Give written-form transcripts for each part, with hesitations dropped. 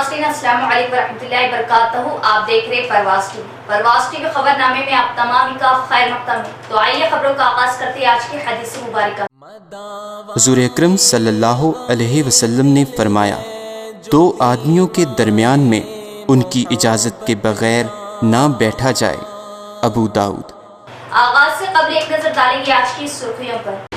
नाज़रीन अस्सलाम वालेकुम रहमतुल्लाहि व बरकातहू। आप देख रहे परवास टीवी खबरनामे में आप तमाम का खैर मक़दम है। तो आइए खबरों का आगाज करते हैं आज की हदीस मुबारक। हुज़ूर अकरम सल्लल्लाहु अलैहि वसल्लम ने फरमाया, दो आदमियों के दरमियान में उनकी इजाज़त के बगैर ना बैठा जाए। अबू दाऊद। आगाज से कबल एक नजर डालेंगे आज की सुर्खियों पर।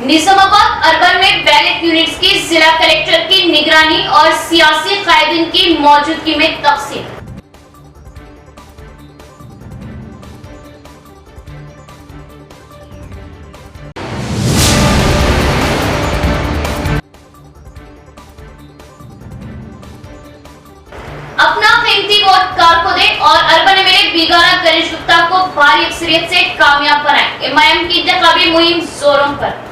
निजामाबाद अर्बन में बैलेट यूनिट्स की जिला कलेक्टर की निगरानी और सियासी कायदीन की मौजूदगी में तकसीम। अपना कीमती वोट कार को दें और अर्बन एमएलए बीगाना गणेश गुप्ता को भारी अक्सरियत से कामयाब बनाएं। एमआईएम की इंतखाबी मुहिम जोरों पर।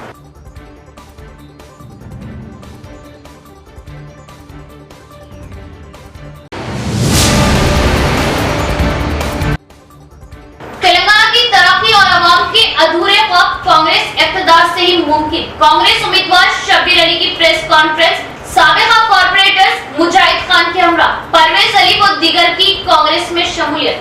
अधूरे ख्वाब कांग्रेस इक़्तिदार से ही मुमकिन। कांग्रेस उम्मीदवार शब्बीर अली की प्रेस कॉन्फ्रेंस। साबिक़ा कॉर्पोरेटर्स मुजाहिद खान के हमरा, परवेज अली व दीगर की कांग्रेस में शमूलियत।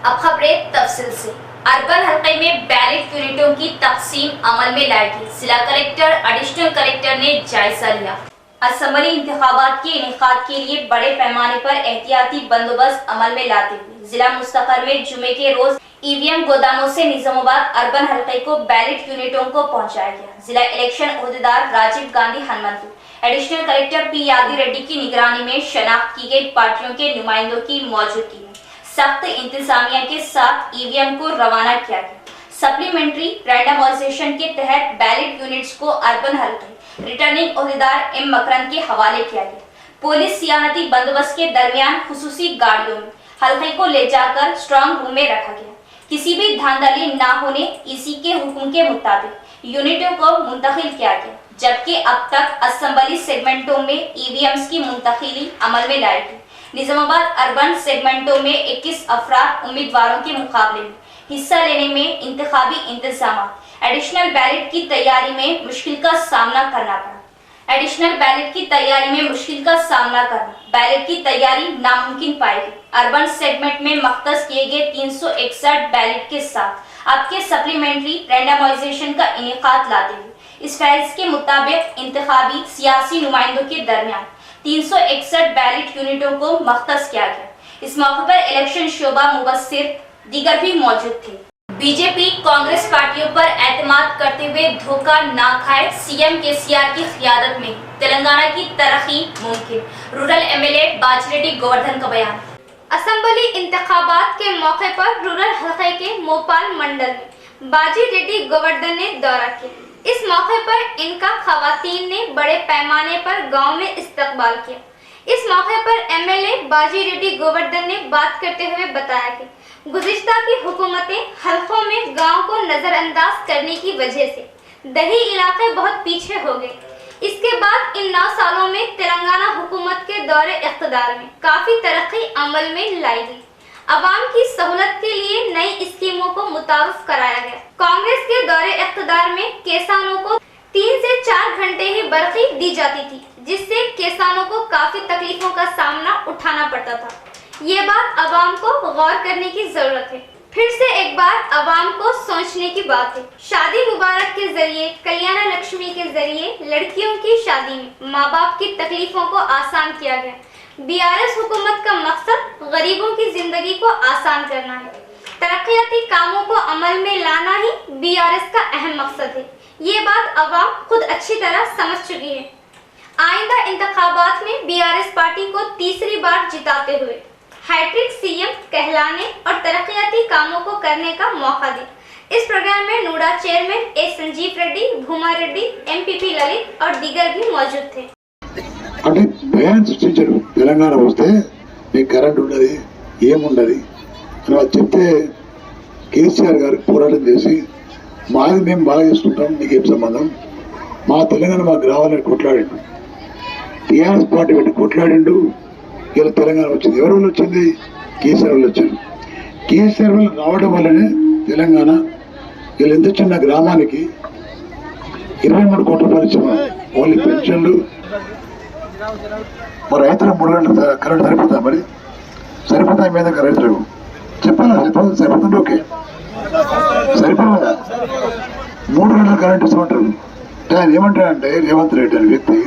अब खबरें तफसील से। अर्बन हल्के में बैलेट यूनिटों की तकसीम अमल में लाएगी। जिला कलेक्टर एडिशनल कलेक्टर ने जायजा लिया। असेंबली इंतखाबात के इनेकाद के लिए बड़े पैमाने पर एहतियाती बंदोबस्त अमल में लाते हुए जिला मुस्तफर में जुमे के रोज ईवीएम गोदामों से निजामाबाद अर्बन हल्के को बैलेट यूनिटों को पहुंचाया गया। जिला इलेक्शन ओहदेदार Rajiv Gandhi Hanumanthu, additional collector P Yadi Reddy की निगरानी में शनाख्त की गई पार्टियों के नुमाइंदों की मौजूदगी में सख्त इंतजामिया के साथ ईवीएम को रवाना किया गया। सप्लीमेंट्री रैंडमाइजेशन के तहत बैलेट यूनिट्स को अर्बन हल्के रिटर्निंग ओहदेदार एम मकरंद के हवाले किया गया। पुलिस सियाहती बंदोबस्त के दरमियान खुसूसी गाड़ियों में हल्के को ले जाकर स्ट्रांग रूम में रखा गया। किसी भी धांधली न होने ईसी के हुक्म के मुताबिक यूनिटों को मुंतकिल किया गया, जबकि अब तक असेंबली सेगमेंटों में ईवीएम्स की मुंतकिली अमल में लाई गई। निजामाबाद अर्बन सेगमेंटों में 21 अफराद उम्मीदवारों के मुकाबले में हिस्सा लेने में इंतखाबी इंतजाम एडिशनल बैलेट की तैयारी में मुश्किल का सामना करना पड़ा। बैलेट की तैयारी नामुमकिन पाएगी। अर्बन सेगमेंट में मख्तस किए गए 361 बैलेट के साथ अब के सप्लीमेंट्री रैंडमाइजेशन का इनेकाद लाते हुए इस फैसले के मुताबिक इंतखाबी सियासी नुमाइंदों के दरमियान 361 बैलेट यूनिटों को मख्तस किया गया। इस मौके पर इलेक्शन शोबा मुबस्सिर दीगर भी मौजूद थे। बीजेपी कांग्रेस पार्टियों पर एतमाद करते हुए धोखा ना खाए। सीएम केसीआर की क़ियादत में तेलंगाना की तरक्की मुमकिन। रूरल एमएलए बाजिरेड्डी गोवर्धन का बयान। असेंबली इंतखाबात के मौके पर रूरल हल्के के मोपाल मंडल में बाजिरेड्डी गोवर्धन ने दौरा किया। इस मौके पर इनका खवातीन ने बड़े पैमाने पर गाँव में इस्तकबाल किया। इस मौके पर एमएलए बाजिरेड्डी गोवर्धन ने बात करते हुए बताया कि गुज़िश्ता की हुकूमतें हल्कों में गांव को नजरअंदाज करने की वजह से दही इलाके बहुत पीछे हो गए। इसके बाद इन 9 सालों में तेलंगाना हुकूमत के दौरे इक़्तिदार में काफी तरक्की अमल में लाई गई। अवाम की सहूलत के लिए नई स्कीमों को मुतारुफ कराया गया। कांग्रेस के दौरे इक़्तिदार में किसानों को 3 से 4 घंटे ही बरक़ी दी जाती थी, जिससे किसानों को काफी तकलीफों का सामना उठाना पड़ता था। ये बात अवाम को गौर करने की जरूरत है। फिर से एक बार अवाम को सोचने की बात है। शादी मुबारक के जरिए, कल्याण लक्ष्मी के जरिए लड़कियों की शादी में माँ बाप की तकलीफों को आसान किया गया। बीआरएस हुकूमत का मकसद गरीबों की जिंदगी को आसान करना है। तरक्याती कामों को अमल में लाना ही बीआरएस का अहम मकसद है। ये बात अवाम खुद अच्छी तरह समझ चुकी है। आइंदा इंतखाबात में बीआरएस पार्टी को तीसरी बार जिताते हुए हैट्रिक सीएम कहलाने और तरक्याती कामों को करने का मौका दे। इस प्रोग्राम में नूडा चेयरमैन ए संजीव रेड्डी, भूमा रेड्डी, एमपीपी ललित और दीगर भी मौजूद थे। అంటే భయాన్ని సృష్టించారు। తెలంగాణ వస్తే మీకు కరెంట్ ఉండదు, ఏముండదు అని వాళ్ళు చెప్తే కేసీఆర్ గారికి పోరాటం చేసి మాది మేము బాగా చేసుకుంటాం, నీకేం సంబంధం, మా తెలంగాణ మాకు రావాలని కొట్లాడిండు। టీఆర్ఎస్ పార్టీ పెట్టి కొట్లాడిండు, ఇలా తెలంగాణ వచ్చింది. ఎవరి వల్ల వచ్చింది? కేసీఆర్ వల్ల వచ్చింది. కేసీఆర్ వల్ల రావడం వల్లనే తెలంగాణ వీళ్ళు ఎంత చిన్న గ్రామానికి 23 కోట్ల రూపాయలు ఇచ్చాము. ఓన్లీ పెన్షన్లు. మరి రైతులు 3 గంటల కరెంట్ సరిపోతా? మరి సరిపోతాయి మీద రైతులకు చెప్పాలా? సరిపోతుంది. ఓకే, సరిపోదా? 3 గంటల కరెంట్ ఇస్తామంటారు. ఆయన ఏమంటాడంటే రేవంత్ రెడ్డి అనే వ్యక్తి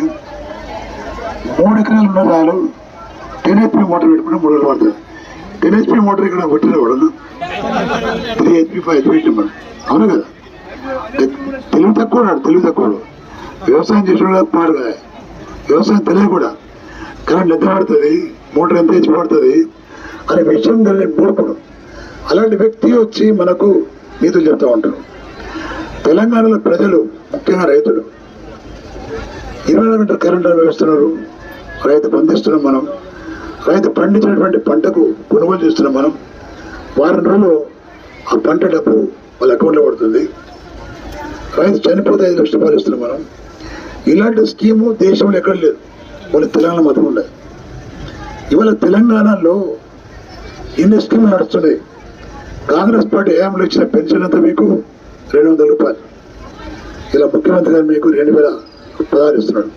3 ఎకరాలు ఉన్న చాలు 10 HP మోటార్ పెట్టుకుంటే 3 రోజులు పడుతుంది. 10 HP మోటార్ ఇక్కడ పెట్టిన కూడా 3 HP 5 HP పెట్టిన. అవును కదా? తెలివి తక్కువ. వ్యవసాయం చేసిన పాడు కదా, వ్యవసాయం తెలియదు కూడా. కరెంట్ ఎంత పడుతుంది, మోటార్ ఎంత HP పడుతుంది అనే విషయం మూర్ఖుడు. అలాంటి వ్యక్తి వచ్చి మనకు నీతులు చెప్తూ ఉంటారు. తెలంగాణలో ప్రజలు, ముఖ్యంగా రైతులు 24 గంటల కరెంట్ అనుభవిస్తున్నారు. రైతు బంధిస్తున్నాం మనం. రైతు పండించినటువంటి పంటకు కొనుగోలు చేస్తున్నాం మనం. వారం రోజులు ఆ పంట డబ్బు వాళ్ళ అకౌంట్లో పడుతుంది. రైతు చనిపోతే 5 లక్షల రూపాయలు ఇస్తున్నాం మనం. ఇలాంటి స్కీము దేశంలో ఎక్కడ లేదు, వాళ్ళ తెలంగాణ మాత్రం ఉన్నాయి. ఇవాళ తెలంగాణలో ఇన్ని స్కీములు నడుస్తున్నాయి. కాంగ్రెస్ పార్టీ హయాంలో ఇచ్చిన పెన్షన్ అంతా మీకు 200 రూపాయలు. ఇలా ముఖ్యమంత్రి గారు మీకు 2016 ఇస్తున్నాడు.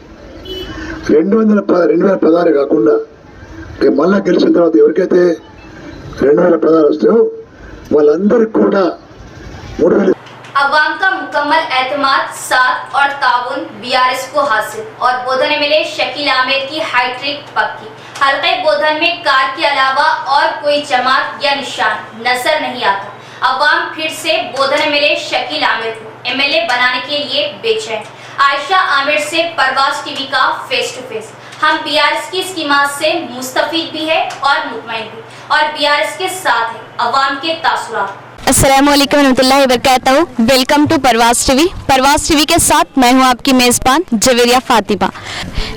2016 కాకుండా మళ్ళా గెలిచిన తర్వాత ఎవరికైతే 2016 వస్తాయో వాళ్ళందరికీ కూడా 3000 अवाम का मुकम्मल एतमाद, साथ और ताउन बीआरएस को हासिल और बोधन में मिले शकील आमिर की हाईट्रिक पक्की। हल्के बोधन में कार के अलावा और कोई जमात या निशान नजर नहीं आता। अवाम फिर से बोधन में मिले शकील आमिर को एमएलए बनाने के लिए बेचैन। आयशा आमिर से परवाज टीवी का फेस टू फेस। हम बीआरएस की स्कीमात से मुस्तफीद भी है और मुतमईन भी, और बीआरएस के साथ है अवाम के तासुरात। अस्सलाम वालेकुम रहमतुल्लाहि वबरकातहू। वेलकम टू परवाज टीवी के साथ मैं हूं आपकी मेज़बान जवेरिया फातिमा।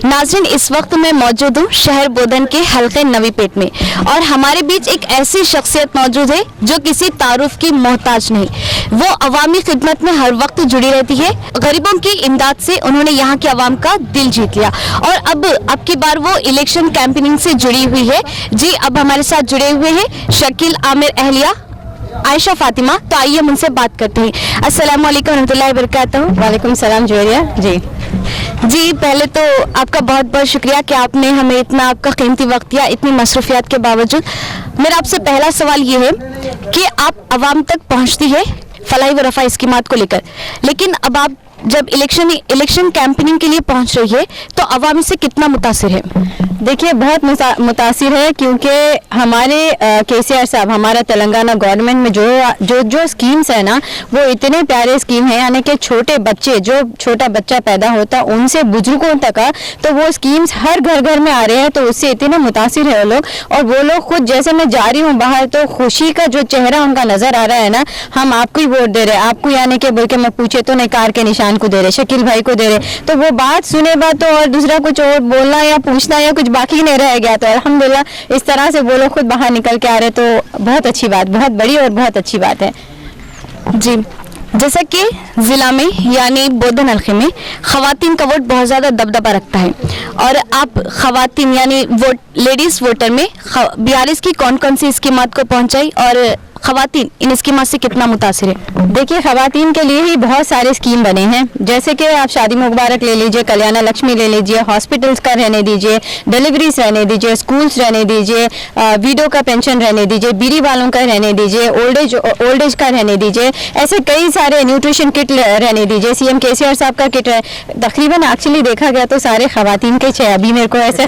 नाज़रीन, इस वक्त मैं मौजूद हूं शहर बोधन के हल्के नवीपेट में, और हमारे बीच एक ऐसी शख्सियत मौजूद है जो किसी तारुफ की मोहताज नहीं। वो अवामी खिदमत में हर वक्त जुड़ी रहती है। गरीबों की इमदाद से उन्होंने यहाँ के अवाम का दिल जीत लिया, और अब की बार वो इलेक्शन कैंपेनिंग से जुड़ी हुई है। जी, अब हमारे साथ जुड़े हुए हैं शकील आमिर अहलिया आयशा फातिमा। तो आइए हम उनसे बात करते हैं। अस्सलाम वालेकुम रहमतुल्लाहि वबरकातहू। वालेकुम सलाम जोरिया जी, पहले तो आपका बहुत बहुत शुक्रिया कि आपने हमें इतना आपका कीमती वक्त दिया, इतनी मसरूफियात के बावजूद। मेरा आपसे पहला सवाल ये है कि आप अवाम तक पहुँचती है फलाही व रफ़ाई स्कीमात को लेकर, लेकिन अब आप जब इलेक्शन कैंपेनिंग के लिए पहुंच रही है तो अवाम से कितना मुतासिर है? देखिए, बहुत मुतासिर है, क्योंकि हमारे केसीआर साहब, हमारा तेलंगाना गवर्नमेंट में जो स्कीम्स है ना, वो इतने प्यारे स्कीम है। यानी कि छोटे बच्चे, जो छोटा बच्चा पैदा होता उनसे बुजुर्गों तक, तो वो स्कीम्स हर घर में आ रहे हैं। तो उससे इतने मुतासिर है वो लोग, और वो लोग खुद, जैसे मैं जा रही हूँ बाहर तो खुशी का जो चेहरा उनका नजर आ रहा है ना, हम आपको ही वोट दे रहे हैं, आपको, यानी कि बोल के मैं पूछे तो नहीं, कार के निशान को दे रहे, शकील भाई को दे रहे। तो वो बात सुने बात तो, और दूसरा कुछ और बोलना या पूछना या कुछ बाकी नहीं रह गया। तो अल्हम्दुलिल्लाह इस तरह से वो लोग खुद बाहर निकल के आ रहे, तो बहुत अच्छी बात, बहुत बड़ी और बहुत अच्छी बात है जी। जैसा कि ज़िला में यानी बोधन हल्के में ख़वातीन का वोट बहुत ज़्यादा दबदबा रखता है, और आप ख़वातीन यानी लेडीज़ वोटर में बीआरएस की कौन कौन सी स्कीमात को पहुंचाई, और ख़वातीन इन स्कीमात से कितना मुतासिर है? देखिए, ख़वातीन के लिए ही बहुत सारे स्कीम बने हैं। जैसे कि आप शादी मुबारक ले लीजिए, कल्याणा लक्ष्मी ले लीजिए, हॉस्पिटल्स का रहने दीजिए, डिलीवरीज रहने दीजिए, स्कूल्स रहने दीजिए, विडो का पेंशन रहने दीजिए, बीड़ी वालों का रहने दीजिए, ओल्ड एज का रहने दीजिए, ऐसे कई सारे न्यूट्रिशन किट रहने दीजिए। सीएम केसीआर साहब का किट है। तकरीबन एक्चुअली देखा गया तो सारे ख़वातीन के छः। अभी मेरे को ऐसे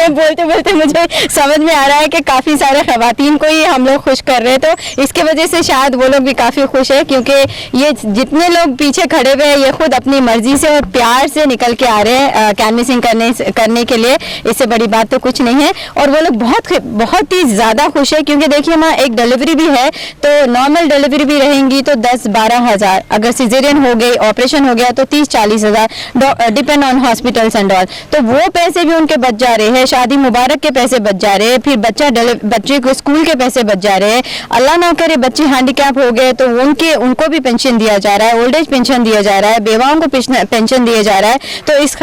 बोलते बोलते मुझे समझ में आ रहा है कि काफ़ी सारे ख़वातीन को ही हम लोग खुश कर रहे हैं। तो इसके वजह से शायद वो लोग भी काफ़ी खुश है, क्योंकि ये जितने लोग पीछे खड़े हुए हैं ये खुद अपनी मर्जी से और प्यार से निकल के आ रहे हैं कैनवसिंग करने के लिए। इससे बड़ी बात तो कुछ नहीं है, और वो लोग बहुत ही ज़्यादा खुश है, क्योंकि देखिए ना, एक डिलीवरी भी है तो नॉर्मल डिलीवरी भी रहेंगी तो 10-12 हज़ार, अगर सिजेरियन हो गई, ऑपरेशन हो गया तो 30-40 हज़ार, depend on hospitals and all. तो वो पैसे भी उनके बच जा रहे हैं, शादी मुबारक के पैसे बच जा रहे हैं, फिर बच्चे को स्कूल के पैसे बच जा रहे हैं, अल्लाह ना करे बच्चे हैंडीकैप हो गए तो उनको भी पेंशन दिया जा रहा है, ओल्ड एज पेंशन दिया जा रहा है, बेवाओं को पेंशन दिया जा रहा है। तो इस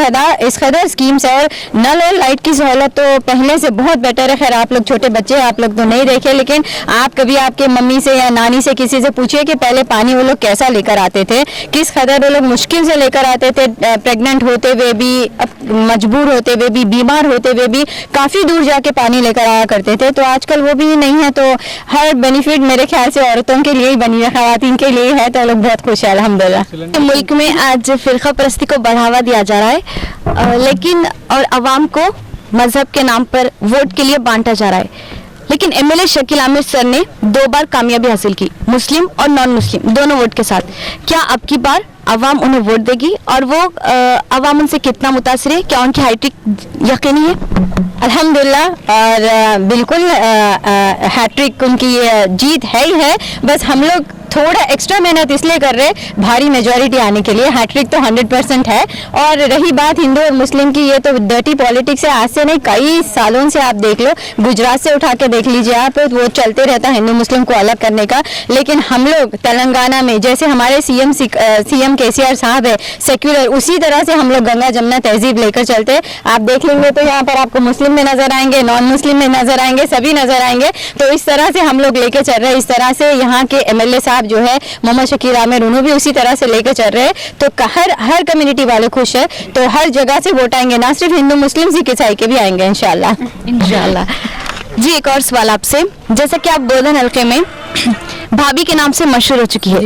कदर स्कीम्स है। और नल और लाइट की सहूलत तो पहले से बहुत बेटर है। खैर आप लोग छोटे बच्चे हैं, आप लोग तो नहीं देखे, लेकिन आप कभी आपके मम्मी से या नानी से किसी से पूछिए कि पहले पानी वो लोग कैसा लेकर आते थे, किस कदर वो लोग मुश्किल से लेकर आते थे, प्रेग्नेंट होते हुए भी, मजबूर होते हुए भी, बीमार होते हुए भी काफ़ी दूर जाके पानी लेकर आया करते थे। तो आजकल वो भी नहीं है। तो हर बेनिफिट मेरे ख्याल से औरतों के लिए ही बनी है, खवातीन के लिए है। तो लोग बहुत खुश है अल्हम्दुलिल्लाह। मुल्क में आज फिरका परस्ती को बढ़ावा दिया जा रहा है, लेकिन और अवाम को मजहब के नाम पर वोट के लिए बांटा जा रहा है। लेकिन एमएलए शकील आमिर सर ने 2 बार कामयाबी हासिल की, मुस्लिम और नॉन मुस्लिम दोनों वोट के साथ। क्या अब की बार अवाम उन्हें वोट देगी और वो अवाम उनसे कितना मुतासिर है? क्या उनकी हैट्रिक यकीनी है? अल्हम्दुलिल्लाह, और बिल्कुल हैट्रिक उनकी जीत है ही है। बस हम लोग थोड़ा एक्स्ट्रा मेहनत इसलिए कर रहे हैं भारी मेजॉरिटी आने के लिए। हैट्रिक तो 100% है। और रही बात हिंदू और मुस्लिम की, ये तो डर्टी पॉलिटिक्स है। आज से नहीं, कई सालों से आप देख लो, गुजरात से उठा के देख लीजिए आप, वो चलते रहता है हिंदू मुस्लिम को अलग करने का। लेकिन हम लोग तेलंगाना में जैसे हमारे सीएम केसीआर साहब है सेक्युलर, उसी तरह से हम लोग गंगा जमुना तहजीब लेकर चलते हैं। आप देख लेंगे तो यहाँ पर आपको मुस्लिम में नजर आएंगे, नॉन मुस्लिम में नजर आएंगे, सभी नजर आएंगे। तो इस तरह से हम लोग लेके चल रहे हैं। इस तरह से यहाँ के एमएलए साहब जो है मोहम्मद शकील आमिर, उन्होंने भी उसी तरह से लेकर चल रहे हैं। तो हर कम्युनिटी वाले खुश है। तो हर जगह से वोट आएंगे, ना सिर्फ हिंदू मुस्लिम, सिख ईसाई के भी आएंगे इंशाल्लाह। जी, एक और सवाल आपसे। जैसा कि आप बोधन हल्के में भाभी के नाम से मशहूर हो चुकी है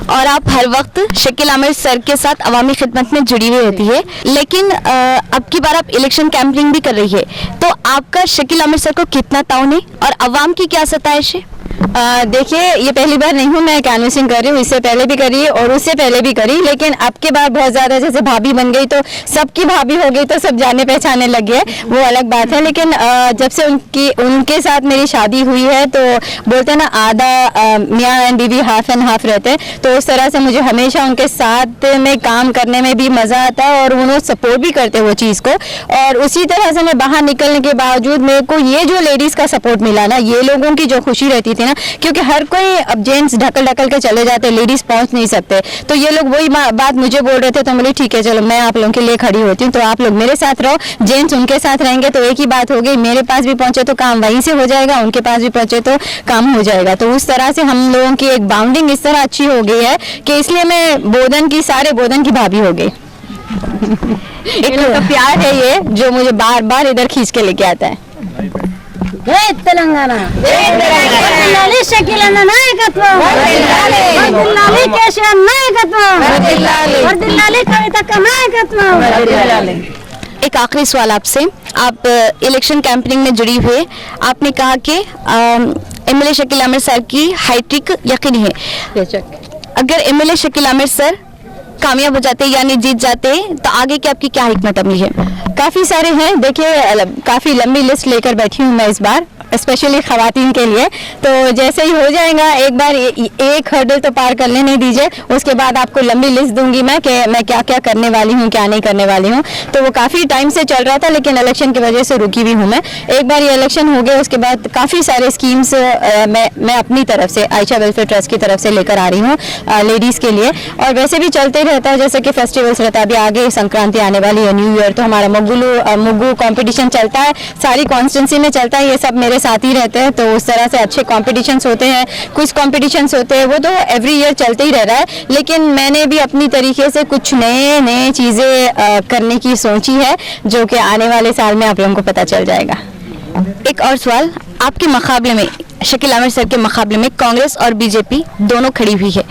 और आप हर वक्त शकील आमिर सर के साथ अवामी खिदमत में जुड़ी हुई रहती है, लेकिन अब की बार आप इलेक्शन कैंपेनिंग भी कर रही है, तो आपका शकील आमिर सर को कितना ताउन है और अवाम की क्या सताइश है? देखिए, ये पहली बार नहीं हूँ मैं कैनवसिंग कर रही हूँ, इससे पहले भी करी है और उससे पहले भी करी। लेकिन अब के बार बहुत ज़्यादा जैसे भाभी बन गई तो सबकी भाभी हो गई तो सब जाने पहचाने लग गए, वो अलग बात है। लेकिन जब से उनके साथ मेरी शादी हुई है तो बोलते हैं ना, आधा मियाँ एंड बीवी हाफ एंड हाफ रहते हैं। तो उस तरह से मुझे हमेशा उनके साथ में काम करने में भी मज़ा आता है और उन्होंने सपोर्ट भी करते वो चीज़ को। और उसी तरह से मैं बाहर निकलने के बावजूद मेरे को ये जो लेडीज़ का सपोर्ट मिला ना, ये लोगों की जो खुशी रहती थी ना, क्योंकि हर कोई अब जेंट्स ढकल के चले जाते, लेडीज पहुंच नहीं सकते। तो ये लोग वही बात मुझे बोल रहे थे, तो बोले ठीक है चलो मैं आप लोगों के लिए खड़ी होती हूँ, तो आप लोग मेरे साथ रहो, जेंट्स उनके साथ रहेंगे तो एक ही बात हो गई, मेरे पास भी पहुंचे तो काम वहीं से हो जाएगा, उनके पास भी पहुंचे तो काम हो जाएगा। तो उस तरह से हम लोगों की एक बाउंडिंग इस तरह अच्छी हो गई है कि इसलिए मैं सारे बोधन की भाभी हो गई। एक तो प्यार है ये जो मुझे बार बार इधर खींच के लेके आता है। जय तेलंगाना, వర్ధిల్లాలి షకీల్ అన్న నాయకత్వం, వర్ధిల్లాలి కేశవ్ నాయకత్వం, వర్ధిల్లాలి కవితక్క నాయకత్వం। एक आखिरी सवाल आपसे। आप इलेक्शन कैंपेनिंग में जुड़ी हुई, आपने कहा कि एमएलए शकील आमिर सर की हैट्रिक यकीनी है। अगर एमएलए शकील आमिर सर कामयाब हो जाते यानी जीत जाते तो आगे की आपकी क्या हिकमत अमली है? काफ़ी सारे हैं। देखिए, काफ़ी लंबी लिस्ट लेकर बैठी हूँ मैं इस बार, स्पेशली खवातीन के लिए। तो जैसे ही हो जाएगा, एक बार एक हर्डल तो पार कर लेने दीजिए, उसके बाद आपको लंबी लिस्ट दूंगी मैं कि मैं क्या क्या करने वाली हूँ, क्या नहीं करने वाली हूँ। तो वो काफ़ी टाइम से चल रहा था, लेकिन इलेक्शन की वजह से रुकी हुई हूँ मैं। एक बार ये इलेक्शन हो गया, उसके बाद काफ़ी सारे स्कीम्स मैं अपनी तरफ से, आयशा वेलफेयर ट्रस्ट की तरफ से लेकर आ रही हूँ लेडीज़ के लिए। और वैसे भी चलते रहता है, जैसे कि फेस्टिवल्स रहता है, अभी आगे संक्रांति आने वाली है, न्यू ईयर, तो हमारा मुग्गू कॉम्पिटिशन चलता है, सारी कॉन्स्टेंसी में चलता है, ये सब मेरे साथ ही रहते हैं। तो उस तरह से अच्छे कॉम्पिटिशन्स होते हैं, कुछ कॉम्पिटिशन्स होते हैं, वो तो एवरी ईयर चलते ही रह रहा है। लेकिन मैंने भी अपनी तरीके से कुछ नए चीज़ें करने की सोची है, जो कि आने वाले साल में आप लोगों को पता चल जाएगा। एक और सवाल, आपके मुकाबले में, शकील आमिर सर के मुकाबले में कांग्रेस और बीजेपी दोनों खड़ी हुई है,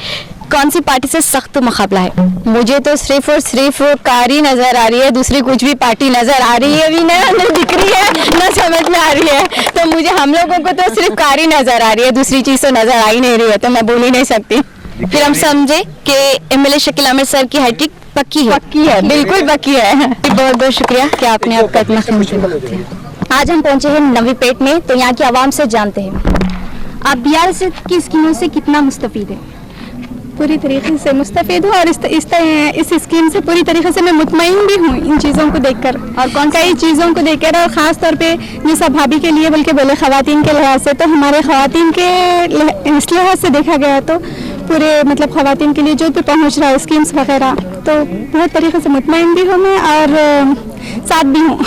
कौन सी पार्टी से सख्त मुकाबला है? मुझे तो सिर्फ और सिर्फ कारी नजर आ रही है, दूसरी कुछ भी पार्टी नजर आ रही है भी ना दिख रही है, ना समझ में आ रही है। तो मुझे, हम लोगों को तो सिर्फ कारी नजर आ रही है, दूसरी चीज तो नजर आ ही नहीं रही है, तो मैं बोल ही नहीं सकती। फिर हम समझे कि एमएलए शकील आमिर सर की हैट्रिक पक्की है, बिल्कुल पक्की है। बहुत बहुत शुक्रिया कि आपने आपका इतना कीमती। आज हम पहुंचे हैं नवी पेट में, तो यहाँ की आवाम से जानते हैं आप BRS की स्कीमों से कितना मुस्तफीद है? पूरी तरीके से मुस्तफ़ीद हूँ और इस स्कीम से पूरी तरीके से मैं मुतमईन भी हूँ इन चीज़ों को देखकर और कई चीज़ों को देखकर, और ख़ास तौर पे जैसा भाभी के लिए बल्कि बोले ख़वातीन के लिहाज से, तो हमारे ख़वातीन के इस लिहाज से देखा गया तो पूरे मतलब ख़वातीन के लिए जो भी पहुँच रहा है स्कीम्स वगैरह, तो बहुत तरीके से मुतमईन भी हूँ मैं और साथ भी हूँ।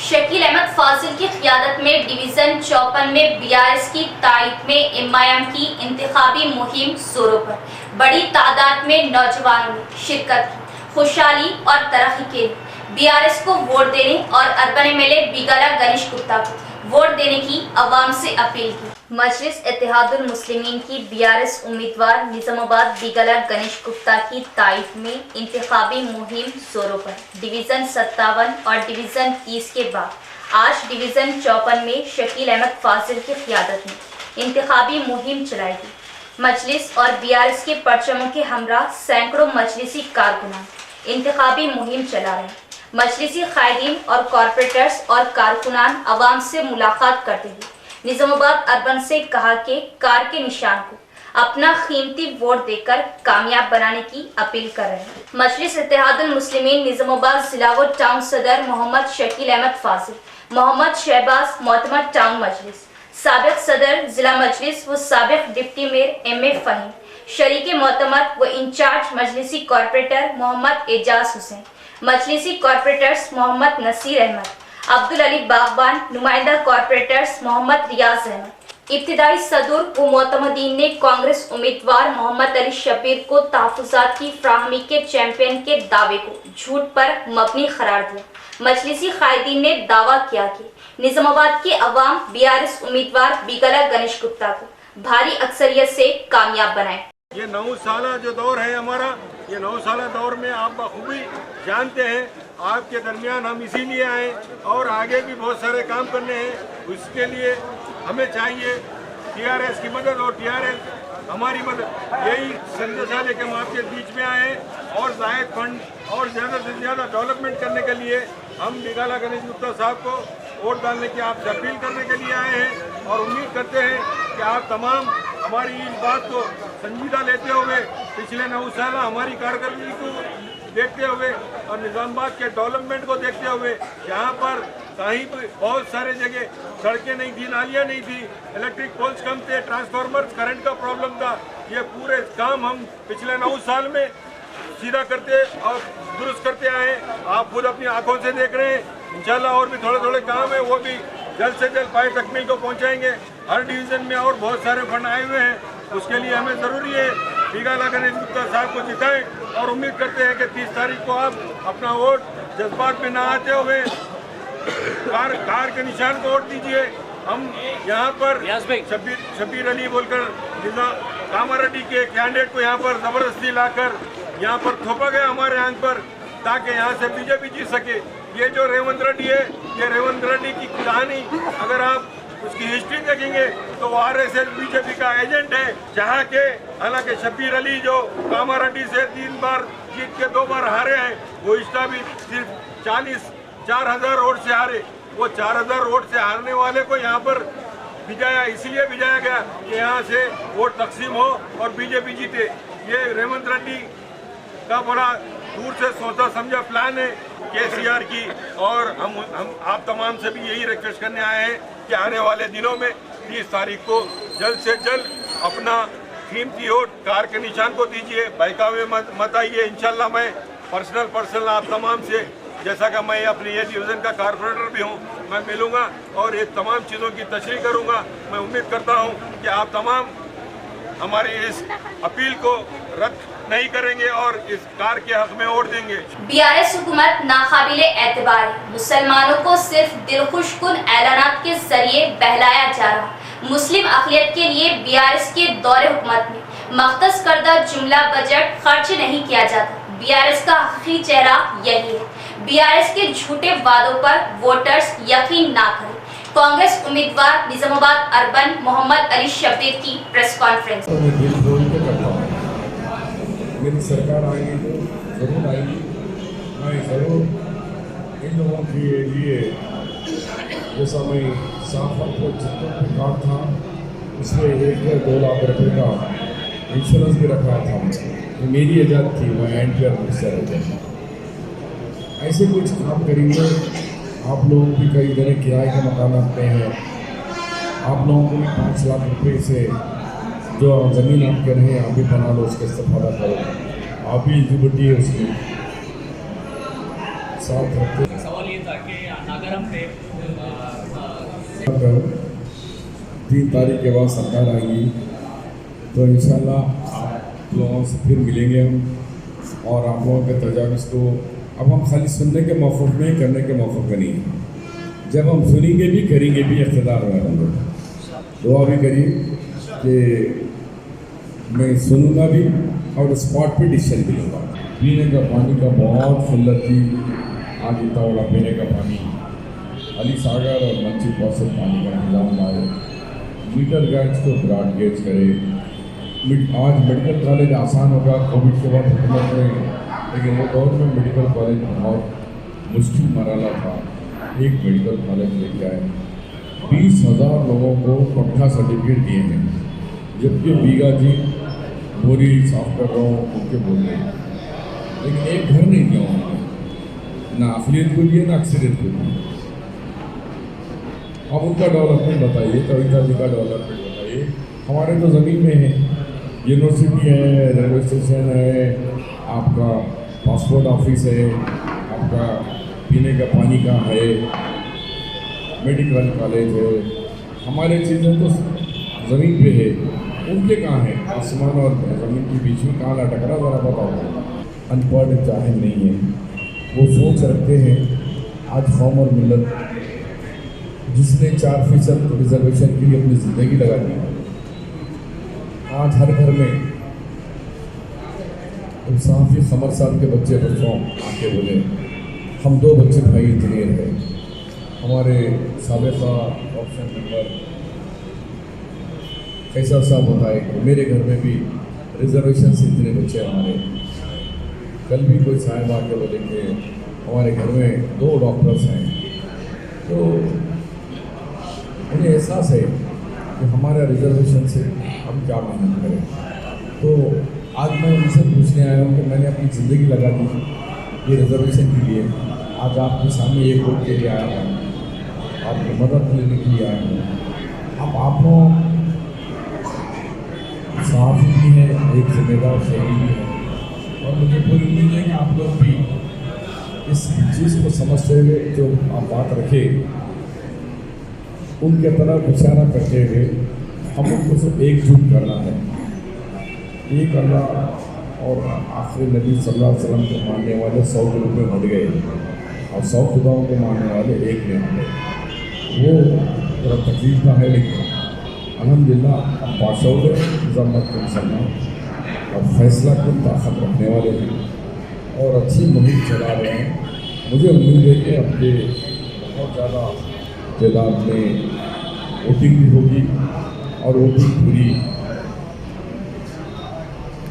शकील अहमद फाजिल की क़ियादत में डिवीज़न 54 में बीआरएस की तायद में एमआईएम की इंतखाबी मुहिम जोरों पर। बड़ी तादाद में नौजवानों ने शिरकत की। खुशहाली और तरक्की के लिए बीआरएस को वोट देने और अर्बन एमएलए बिगला गणेश गुप्ता को वोट देने की आवाम से अपील की। मजलिस इत्तेहादुल मुस्लिमीन की बीआरएस उम्मीदवार निजामाबाद बिगला गणेश गुप्ता की तायद में इंतखाबी मुहिम जोरों पर। डिवीज़न 57 और डिवीज़न 30 के बाद आज डिवीज़न 54 में शकील अहमद फाजिल की क़ियादत में इंतखाबी मुहिम चलाई गई। मजलिस और बीआरएस के परचमों के हमरा सैकड़ों मजलिसी कारकुनान इंतखाबी मुहिम चला रहे हैं। मजलिसी कायदीन और कॉरपोरेटर्स और कारकुनान आवाम से मुलाकात करते हुए निजामाबाद अर्बन से कहा कि कार के निशान को अपना कीमती वोट देकर कामयाब बनाने की अपील कर रहे हैं। मजलिस इत्तेहादुल मुस्लिमीन निजामाबाद जिला व टाउन सदर मोहम्मद शकील अहमद फाजिल, मोहम्मद शहबाज मोतमद टाउन मजलिस, साबिक सदर जिला मजलिस व साबिक deputy mayor M A Faheem, शरीक मोतमद व इंचार्ज मजलिसी कॉरपोरेटर मोहम्मद एजाज हुसैन, मजलिसी कॉरपोरेटर्स मोहम्मद नसीर अहमद, अब्दुल अली बागबान, नुमाइंदा कॉरपोरेटर्स मोहम्मद रियाज अहमद। इब्तिदाई सदर व मोतमदीन ने कांग्रेस उम्मीदवार मोहम्मद अली शबीर को तहफ़्फ़ुज़ात की फ्राहमी के चैंपियन के दावे को झूठ पर मबनी करार दिया। मजलिसी कायदीन ने दावा किया कि निजामाबाद की अवाम बीआरएस उम्मीदवार बिगला गणेश गुप्ता को भारी अक्सरियत से कामयाब बनाए। ये 9 साला जो दौर है हमारा, ये 9 साला दौर में आप बखूबी जानते हैं आपके दरमियान हम इसीलिए आए और आगे भी बहुत सारे काम करने हैं। उसके लिए हमें चाहिए टीआरएस की मदद और टीआरएस हमारी मदद। यही संदेशा लेकर हम आपके बीच में आए और जायद फंड और ज़्यादा से ज़्यादा डेवलपमेंट करने के लिए हम बिगला गणेश गुप्ता साहब को वोट डालने की आपसे अपील करने के लिए आए हैं और उम्मीद करते हैं कि आप तमाम हमारी इस बात को संजीदा लेते हुए पिछले 9 साल हमारी कारकर्दगी को देखते हुए और निजामाबाद के डेवलपमेंट को देखते हुए, जहाँ पर कहीं पर बहुत सारे जगह सड़कें नहीं थी, नालियाँ नहीं थी, इलेक्ट्रिक पोल्स कम थे, ट्रांसफार्मर करंट का प्रॉब्लम था, ये पूरे काम हम पिछले 9 साल में सीधा करते और दुरुस्त करते आए। आप खुद अपनी आंखों से देख रहे हैं। इंशाल्लाह और भी थोड़े थोड़े काम है, वो भी जल्द से जल्द पाए तकमील को पहुंचाएंगे। हर डिवीज़न में और बहुत सारे फंड आए हुए हैं, उसके लिए हमें ज़रूरी है बिगला गणेश गुप्ता साहब को जिताएं और उम्मीद करते हैं कि 30 तारीख को आप अपना वोट जज्बात में ना आते हुए कार के निशान को वोट दीजिए। हम यहाँ पर शबीर अली बोलकर कामारेड्डी के कैंडिडेट को यहाँ पर ज़बरदस्ती लाकर यहाँ पर थोपा गया हमारे आंख पर, ताकि यहाँ से बीजेपी जीत सके। ये जो रेवंत रेड्डी है, ये रेवंत रेड्डी की कहानी अगर आप उसकी हिस्ट्री देखेंगे तो वो आरएसएस बीजेपी का एजेंट है, जहाँ के हालांकि शबीर अली जो कामारेड्डी से 3 बार जीत के 2 बार हारे हैं, वो इसका भी सिर्फ 4,000 वोट से हारे। वो 4,000 वोट से हारने वाले को यहाँ पर भिजाया, इसलिए भिजाया गया कि यहाँ से वोट तकसीम हो और बीजेपी जीते। ये रेवंत रेड्डी का बड़ा दूर से सोचा समझा प्लान है केसीआर की, और हम आप तमाम से भी यही रिक्वेस्ट करने आए हैं कि आने वाले दिनों में 30 तारीख को जल्द से जल्द अपना कीमती वोट कार के निशान को दीजिए, बहकावे मत आइए। इंशाल्लाह मैं पर्सनल आप तमाम से, जैसा कि मैं अपने ये डिवीज़न का कारपोरेटर भी हूँ, मैं मिलूँगा और ये तमाम चीज़ों की तशरीह करूँगा। मैं उम्मीद करता हूँ कि आप तमाम हमारी इस अपील को रद्द नहीं करेंगे और इस कार के हक में वोट देंगे। बीआरएस हुकूमत नाकाबिले एतबार है। मुसलमानों को सिर्फ दिलखुशकुन ऐलानात के जरिए बहलाया जा रहा। मुस्लिम अक़लियत के लिए बीआरएस के दौरे हुकूमत में मख्तस करदा जुमला बजट खर्च नहीं किया जाता। बीआरएस का हकीकी चेहरा यही है। बीआरएस के झूठे वादों पर वोटर्स यकीन ना करें। कांग्रेस उम्मीदवार निजामाबाद अर्बन मोहम्मद अली शबीर की प्रेस कॉन्फ्रेंस। मेरी सरकार आएगी तो ज़रूर आएगी, मैं ज़रूर इन लोगों के लिए, जैसा मैं साफत को जितना भी काम था उसमें 1 या 2 लाख रुपये का इंश्योरेंस भी रखा था तो मेरी इजाज़त थी मैं एंड पे मुझसे रहते हैं। ऐसे कुछ काम करेंगे। आप लोगों की कई जगह किराए के मकान पे हैं, आप लोगों को भी 5 लाख रुपए से जो ज़मीन आपके रहे आप भी बना लो, उसका इस्तेफादा करो, आप भी एलिजिबिलिटी है उसमें साथ रखते। सवाल ये था कि नागरम पे 3 तारीख के बाद सरकार आएगी तो इंशाल्लाह आप लोगों से फिर मिलेंगे हम, और आप लोगों के तजावीज़ को अब हम खाली सुनने के मौक़िफ़ में, करने के मौक़िफ़ में नहीं है। जब हम सुनेंगे भी करेंगे भी, इक़्तिदार में होंगे। दुआ भी करिए कि मैं सुनूंगा भी और स्पॉट पे डिसीजन भी लूँगा। पीने का पानी का बहुत किल्लत थी, आज इतना बड़ा पीने का पानी अली सागर और मंची पौसत पानी का निज़ाम लाए, मीटर गैज को ब्रॉड गेज करे। आज मेडिकल कॉलेज आसान होगा कोविड के बाद हुकूमत में, लेकिन वो दौर में मेडिकल कॉलेज बहुत मुश्किल मरला था। एक मेडिकल कॉलेज लेके आए, 20,000 लोगों को पक्का सर्टिफिकेट दिए हैं, जबकि बीघा जी बोरी साफ कर रहा हूँ उनके बोल रहे हैं, लेकिन एक घर नहीं दिया उन्होंने, ना अफलियत को दिए ना अक्सरियत को दिए। अब उनका डेवलपमेंट बताइए, कविता जी का डेवलपमेंट बताइए। हमारे तो ज़मीन में है, यूनिवर्सिटी है, रेलवे स्टेशन है, आपका पासपोर्ट ऑफिस है, आपका पीने का पानी का है, मेडिकल कॉलेज है। हमारे चीज़ें तो ज़मीन पे है, उनके कहाँ है? आसमान और ज़मीन के बीच में कहाँ लटक रहा, ज़रा बताओ। अनपढ़ जाहिल नहीं है, वो सोच रखते हैं। आज कौम और मिल्लत जिसने 4% रिजर्वेशन के लिए अपनी ज़िंदगी लगा दी, आज हर घर में साफ़ी खमर साहब के बच्चे बच्चों आके बोले हम 2 बच्चे भाई इंजीनियर हैं। हमारे साबिक़ा ऑप्शन नंबर कैसा साहब बताए कि मेरे घर में भी रिजर्वेशन से इतने बच्चे हमारे। कल भी कोई साहब आके बोले कि हमारे घर में 2 डॉक्टर्स हैं। तो उन्हें एहसास है कि हमारा रिजर्वेशन से हम क्या मेहनत करें। तो आज मैं उनसे पूछने आया हूँ कि मैंने अपनी ज़िंदगी लगा दी ये रिजर्वेशन के लिए, आज आपके सामने एक वोट के लिए आया हूँ, आपकी मदद लेने के लिए आया हूँ। अब आप लोग साफ़ी भी हैं, एक जिम्मेदार शहरी भी हैं, और मुझे पूरी उम्मीद है कि आप लोग भी इस चीज़ को समझते हुए जो आप बात रखे उनके तरफ इशारा करते हुए हम उनको सिर्फ एकजुट करना है। एक अल्लाह और आखिरी नबी सल्लल्लाहु अलैहि वसल्लम को मानने वाले 100 ग्रुप में बढ़ गए और 100 खुदाओं को मानने वाले एक में आ गए। वो थोड़ा तकलीफ का है, लेकिन अल्हम्दुलिल्लाह अब बाशौर ज़म्मत के मुसलमान और फैसला को ताकत रखने वाले हैं और अच्छी मुहिम चला रहे हैं। मुझे उम्मीद है कि अपने बहुत ज़्यादा तादाद में वोटिंग भी होगी और वोटिंग पूरी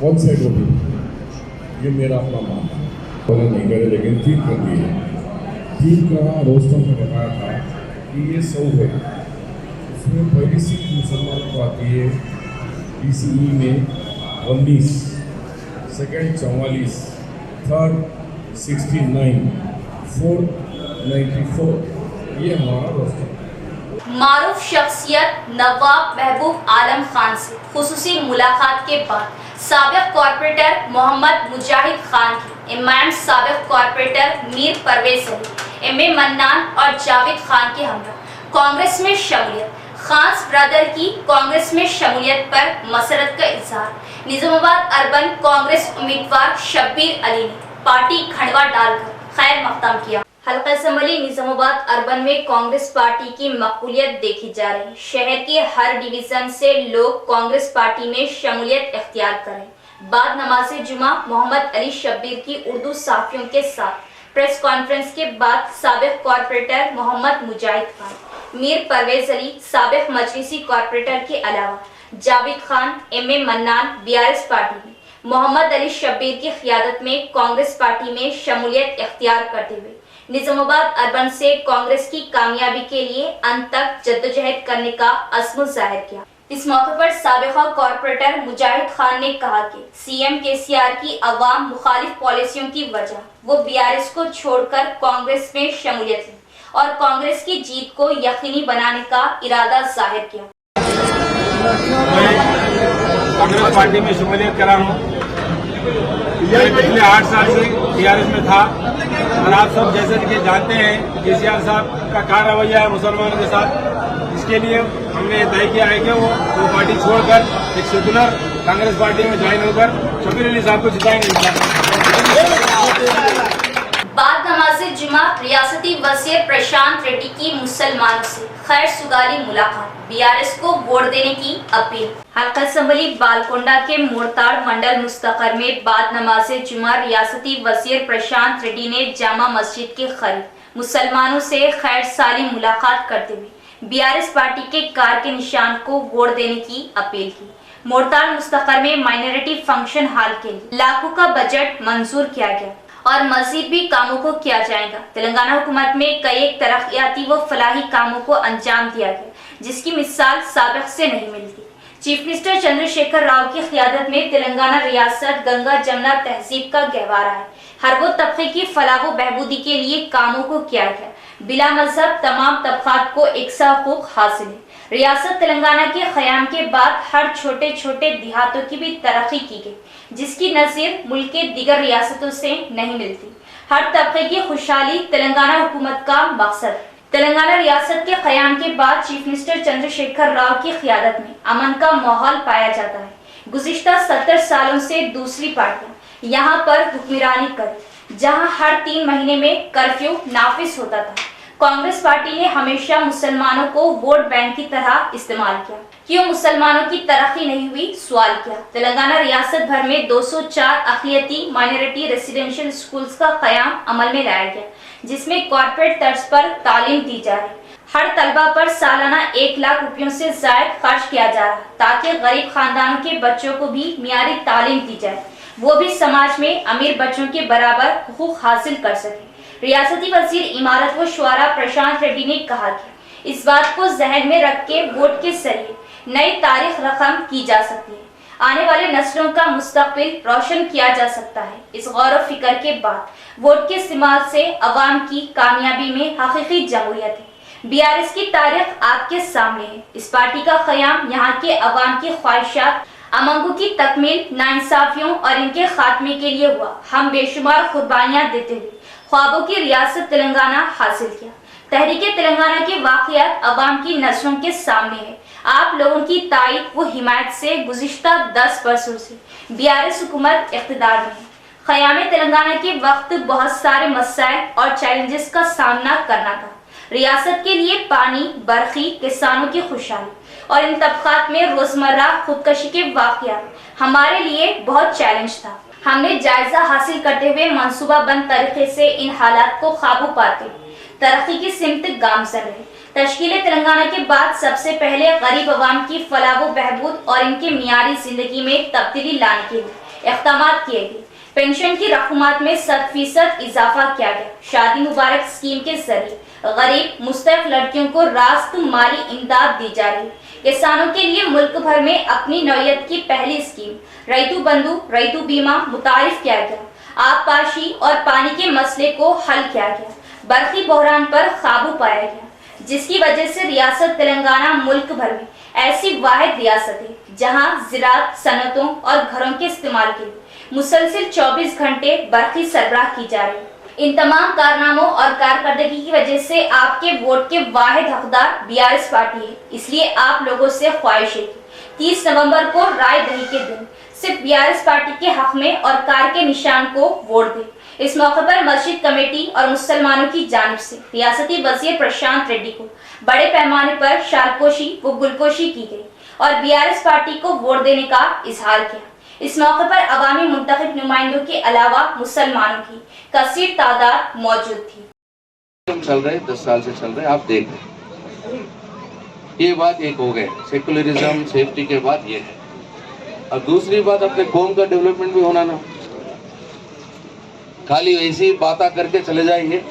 वन साइड वोटिंग, ये मेरा अपना मानना है। बोले नहीं करे, लेकिन ठीक कर दिए। ठीक का रोस्टम ने बताया था कि ये 100 है, उसमें पहली सीट मुसलमान को आती है PCE में 19, सेकेंड 44, थर्ड 69, फोर्थ 94। ये हमारा रोस्टम। मारूफ शख्सियत नवाब महबूब आलम खान से खुसूसी मुलाकात के बाद साबिक कॉर्पोरेटर मोहम्मद मुजाहिद खान की इमाम साबिक कॉर्पोरेटर मीर परवेज अली, एम.ए. मन्नान और जावेद खान के हमरा कांग्रेस में शमूलियत। खान ब्रदर की कांग्रेस में शमूलियत पर मसरत का इजहार। निजामाबाद अर्बन कांग्रेस उम्मीदवार शब्बीर अली ने पार्टी खंडवा डालकर खैर मकदम किया। हल्का असम्बली निजामाबाद अर्बन में कांग्रेस पार्टी की मकबूलियत देखी जा रही। शहर के हर डिवीजन से लोग कांग्रेस पार्टी में शमूलियत इख्तियार करें। बाद नमाज जुमा मोहम्मद अली शब्बीर की उर्दू साफियों के साथ प्रेस कॉन्फ्रेंस के बाद साबिक कॉर्पोरेटर मोहम्मद मुजाहिद खान, मीर परवेज अली साबिक मजलिसी कॉर्पोरेटर के अलावा Javed Khan, M A. Mannan BRS party में मोहम्मद अली शब्बीर की क़ियादत में कांग्रेस पार्टी में शमूलियत इख्तियार करते हुए निजामाबाद अर्बन से कांग्रेस की कामयाबी के लिए अंत तक जद्दोजहद करने का अज़्म जाहिर किया। इस मौके पर साबिका कॉर्पोरेटर मुजाहिद खान ने कहा कि सीएम केसीआर की अवाम मुखालिफ पॉलिसियों की वजह वो बीआरएस को छोड़कर कांग्रेस में शमूलियत ली और कांग्रेस की जीत को यकीनी बनाने का इरादा जाहिर किया। मैं कांग्रेस पार्टी में शमूलियत करा हूँ। मैं पिछले 8 साल से बीआरएस में था और आप सब जैसे कि जानते हैं केसीआर साहब का क्या रवैया है मुसलमानों के साथ। इसके लिए हमने तय किया है कि वो पार्टी छोड़कर एक सेकुलर कांग्रेस पार्टी में ज्वाइन होकर शफीर अली साहब को जिताएंगे। बाद नमाज़े जुमा रियासती वज़ीर प्रशांत रेड्डी की मुसलमानों से खैर सुगाली मुलाकात, बीआरएस को वोट देने की अपील। हल्का असम्बली बालकोंडा के मोरताड़ मंडल मुस्तकर में बाद नमाज़े जुमा रियासती वज़ीर प्रशांत रेड्डी ने जामा मस्जिद के करीब मुसलमानों से खैर साली मुलाकात करते हुए बीआरएस पार्टी के कार के निशान को वोट देने की अपील की। मोरताड़ मुस्तकर में माइनॉरिटी फंक्शन हॉल के लिए लाखों का बजट मंजूर किया गया और मजीद भी कामों को किया जाएगा। तेलंगाना हुकूमत में कई एक तरक्याती व फलाही कामों को अंजाम दिया गया जिसकी मिसाल साबिक से नहीं मिलती। चीफ मिनिस्टर चंद्रशेखर राव की क़ियादत में तेलंगाना रियासत गंगा जमुना तहजीब का गहवारा है। हर वो तबके की फलाह व बहबूदी के लिए कामों को किया गया। बिला मजहब तमाम तबकात को एकसा हुकूक हासिल है। रियासत तेलंगाना के क़याम के बाद हर छोटे छोटे देहातों की भी तरक्की की गई जिसकी नज़ीर मुल्क के दीगर रियासतों से नहीं मिलती। हर तबके की खुशहाली तेलंगाना हुकूमत का मकसद है। तेलंगाना रियासत के क़याम के बाद चीफ मिनिस्टर चंद्रशेखर राव की क़ियादत में अमन का माहौल पाया जाता है। गुज़िश्ता 70 सालों से दूसरी पार्टियां यहाँ पर हुक्मरानी कर जहाँ हर 3 महीने में कर्फ्यू नाफिज होता था। कांग्रेस पार्टी ने हमेशा मुसलमानों को वोट बैंक की तरह इस्तेमाल किया। क्यों मुसलमानों की तरक्की नहीं हुई, सवाल किया। तेलंगाना रियासत भर में 204 अक़लियती माइनॉरिटी रेसिडेंशियल स्कूल्स का क़याम अमल में लाया गया जिसमें कॉर्पोरेट तर्ज पर तालीम दी जा रही। हर तलबा पर सालाना 1 लाख रुपयों से ज़ायद खर्च किया जा रहा ताकि गरीब खानदानों के बच्चों को भी मियारी तालीम दी जाए, वो भी समाज में अमीर बच्चों के बराबर हुकूक हासिल कर सके। रियासती वजीर इमारत व शुआरा प्रशांत रेड्डी ने कहा कि इस बात को जहन में रख के वोट के जरिए नई तारीख रकम की जा सकती है। आने वाले नस्लों का मुस्तकबिल रोशन किया जा सकता है। इस गौर व फिक्र के बाद वोट के इस्तेमाल से अवाम की कामयाबी में हकीकी जमहूरियत है। बीआरएस की तारीख आपके सामने है। इस पार्टी का क़याम यहाँ के अवाम की ख्वाहिशात, अमंगों की तकमील, नाइंसाफियों और इनके खात्मे के लिए हुआ। हम बेशुमार कुर्बानियाँ देते हुए ख्वाबों की रियासत तेलंगाना हासिल किया। तहरीके तेलंगाना के वाक़यात अवाम की नज़रों के सामने है। आप लोगों की ताईद व हिमायत से गुज़िश्ता 10 बरसों से बीआरएस हुकूमत इक़्तिदार में है। क़याम तेलंगाना के वक्त बहुत सारे मसाइल और चैलेंजेस का सामना करना था। रियासत के लिए पानी, बरखी, किसानों की खुशहाली और इन तबकात में रोज़मर्रा खुदकशी के वाक़यात हमारे लिए बहुत चैलेंज था। हमने जायजा हासिल करते हुए मंसूबाबंद तरीके से इन हालात को काबू पाते तरक्की की सिमत गामजन रहे। तश्कील तेलंगाना के बाद सबसे पहले गरीब अवाम की फलाह व बहबूद और इनके मियारी जिंदगी में तब्दीली लाने के लिए इक़दाम किए गए। पेंशन की रकूमात में 100% इजाफा किया गया। शादी मुबारक स्कीम के जरिए गरीब मुस्तहक़ लड़कियों को रास्त माली इमदाद दी जा रही है। किसानों के लिए मुल्क भर में अपनी नौयत की पहली स्कीम रैतु बंधु, रैतु बीमा मुतारिफ किया गया। आबपाशी और पानी के मसले को हल किया गया। बरखी बहरान पर काबू पाया गया जिसकी वजह से रियासत तेलंगाना मुल्क भर में ऐसी वाहिद रियासत है जहाँ ज़राअत, सनतों और घरों के इस्तेमाल के लिए मुसलसिल 24 घंटे बरखी सरबराह की जा रही है। इन तमाम कारनामों और कारकर्दगी की वजह से आपके वोट के वाहिद हकदार बीआरएस पार्टी है। इसलिए आप लोगों से ख्वाहिश है कि 30 नवंबर को राय दही के दिन सिर्फ बीआरएस पार्टी के हक में और कार के निशान को वोट दें। इस मौके पर मस्जिद कमेटी और मुसलमानों की जानिब से रियासती वजीर प्रशांत रेड्डी को बड़े पैमाने पर शालपोशी व गुलकोशी की गई और बीआरएस पार्टी को वोट देने का इजहार किया। इस मौके पर अवामी मुंतखब नुमाइंदों के अलावा मुसलमानों की कसीर तादाद मौजूद थी। चल रहे 10 साल से चल रहे, आप देख रहे, ये बात एक हो गए। सेकुलरिज्म, सेफ्टी के बाद ये है। और दूसरी बात, अपने कौम का डेवलपमेंट भी होना ना, खाली ऐसी बातें करके चले जाएंगे,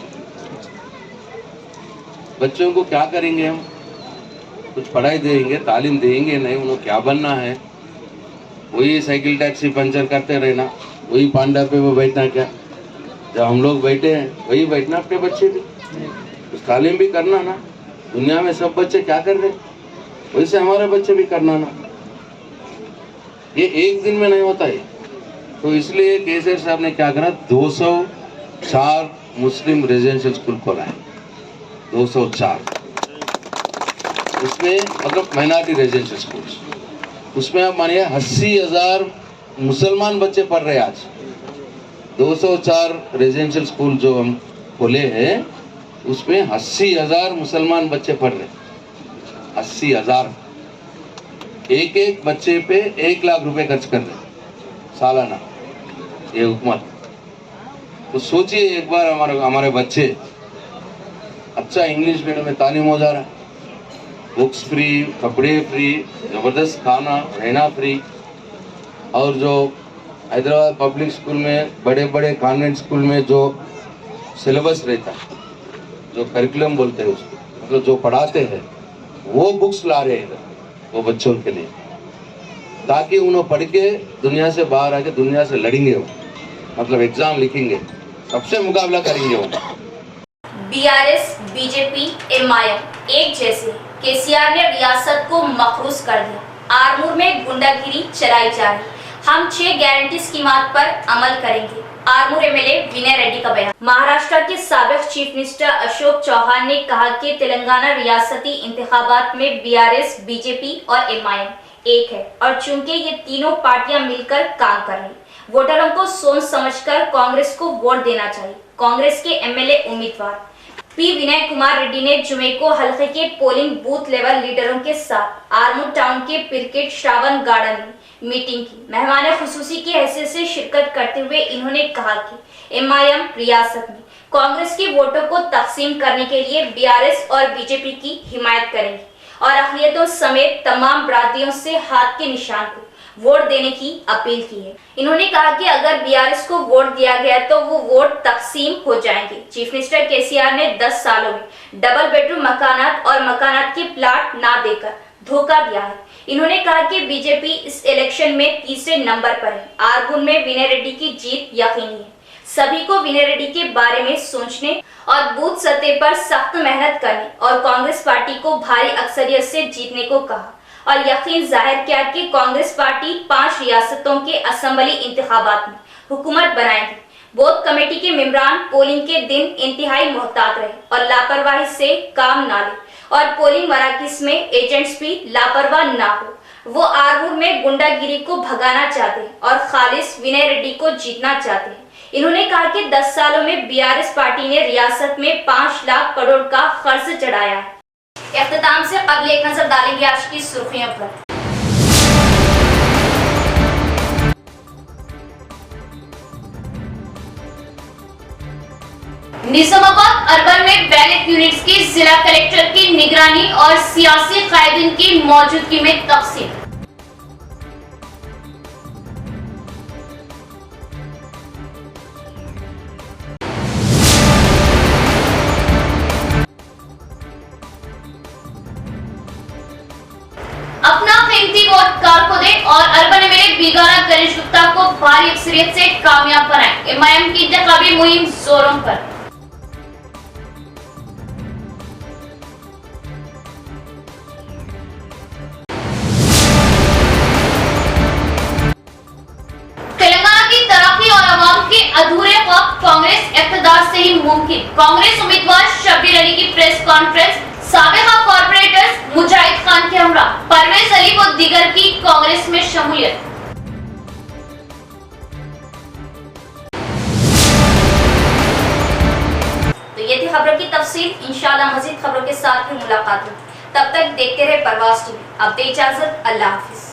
बच्चों को क्या करेंगे हम? कुछ पढ़ाई देंगे, तालीम देंगे नहीं, उन्हें क्या बनना है? वही साइकिल टैक्सी पंचर करते रहना, वही पांडा पे वो बैठना क्या? जब हम लोग बैठे हैं वही बैठना अपने बच्चे भी, कुछ तालीम भी करना ना। दुनिया में सब बच्चे क्या कर रहे, वैसे हमारे बच्चे भी करना ना। ये एक दिन में नहीं होता है। तो इसलिए केसर साहब ने क्या करा, 204 मुस्लिम रेजिडेंशियल स्कूल खोला है। 204 उसमें मतलब माइनॉरिटी रेजिडेंशियल स्कूल्स, उसमें आप मानिए 80,000 मुसलमान बच्चे पढ़ रहे हैं आज। 204 रेजिडेंशियल स्कूल जो हम खोले हैं उसमें 80,000 मुसलमान बच्चे पढ़ रहे हैं। 80,000, एक एक बच्चे पे 1 लाख रुपए खर्च कर रहे सालाना ये हुकूमत। तो सोचिए एक बार हमारे बच्चे अच्छा इंग्लिश मीडियम में तालीम हो जा रहा है, बुक्स फ्री, कपड़े फ्री, ज़बरदस्त खाना, रहना फ्री। और जो हैदराबाद पब्लिक स्कूल में, बड़े बड़े कॉन्वेंट स्कूल में जो सिलेबस रहता है, जो करिकुलम बोलते हैं उसको, मतलब जो पढ़ाते हैं, वो बुक्स ला रहे हैं वो बच्चों के लिए, ताकि उन्हें पढ़ के दुनिया से बाहर आके दुनिया से लड़ेंगे वो, मतलब एग्जाम लिखेंगे, सबसे मुकाबला करेंगे वो। बीआरएस, बीजेपी, एमआईएम एक जैसे केसीआर ने रियासत को मखरूज कर दिया। आरमूर में गुंडागिरी चलाई जा रही, हम 6 गारंटी स्कीमात पर अमल करेंगे। आरमूर एमएलए विनय रेड्डी का बयान। महाराष्ट्र के साबिक चीफ मिनिस्टर अशोक चौहान ने कहा कि तेलंगाना रियासती इंतखाबात में बीआरएस, बीजेपी और एमआईएम एक है और चूंकि ये तीनों पार्टियां मिलकर काम कर रही, वोटरों को सोच समझकर कांग्रेस को वोट देना चाहिए। कांग्रेस के एमएलए उम्मीदवार पी विनय कुमार रेड्डी ने जुमे को हल्के के पोलिंग बूथ लेवल लीडरों के साथ आरमूर टाउन के पिरकेट श्रावण गार्डन में मीटिंग की। मेहमान खुसूसी की हैसियत से शिरकत करते हुए इन्होंने कहा कि एमआईएम रियासत में कांग्रेस के वोटों को तकसीम करने के लिए बीआरएस और बीजेपी की हिमायत करेंगे और अक़लियतों समेत तमाम बरादरियों से हाथ के निशान को वोट देने की अपील की है। इन्होंने कहा कि अगर बीआरएस को वोट दिया गया तो वो वोट तकसीम हो जाएंगे। चीफ मिनिस्टर केसीआर ने 10 सालों में डबल बेडरूम मकानात और मकानात के प्लाट ना देकर धोखा दिया है। इन्होंने कहा कि बीजेपी इस इलेक्शन में तीसरे नंबर पर है। आरमूर में विनय रेड्डी की जीत यकीनी है। सभी को विनय रेड्डी के बारे में सोचने और बूथ सतह पर सख्त मेहनत करने और कांग्रेस पार्टी को भारी अक्सरियत से जीतने को कहा और यकीन जाहिर किया कि कांग्रेस पार्टी 5 रियासतों के असेंबली इंतखाबात में हुकूमत बनाएगी। बूथ कमेटी के मेंबरान पोलिंग के दिन इंतहाई मोहतात रहे और लापरवाही से काम ना ले और पोलिंग मराकज़ में एजेंट्स भी लापरवाह ना हो। वो आरमूर में गुंडागिरी को भगाना चाहते हैं और खालिस विनय रेड्डी को जीतना चाहते हैं। इन्होंने कहा कि 10 सालों में बीआरएस पार्टी ने रियासत में 5 लाख करोड़ का खर्च चढ़ाया है। इख्तिताम से कबल एक नजर डालेंगे आज की सुर्खियों पर। निजामाबाद अर्बन में बैलेट यूनिट्स की जिला कलेक्टर की निगरानी और सियासी कायदीन की मौजूदगी में तकसीम। अपना कीमती वोट कार को दें और अर्बन एमएलए बीगाना गणेश गुप्ता को भारी अक्सरियत से कामयाब बनाएं। एमआईएम की इंतखाबी मुहिम जोरों पर। तेलंगाना की तरक्की और अवाम के अधूरे ख्वाब कांग्रेस इक़्तिदार से ही मुमकिन। कांग्रेस उम्मीदवार शब्बीर अली की प्रेस कॉन्फ्रेंस। साबिका कॉर्पोरेटर्स मुजाहिद खान के हमरा, परवेज अली व दीगर की कांग्रेस में शमूलियत। तो ये थी खबरों की तफसील। इंशाअल्लाह मजीद खबरों के साथ फिर मुलाकात होगी। तब तक देखते रहे परवाज़ टीवी। अब दे इजाजत, अल्लाह हाफिज।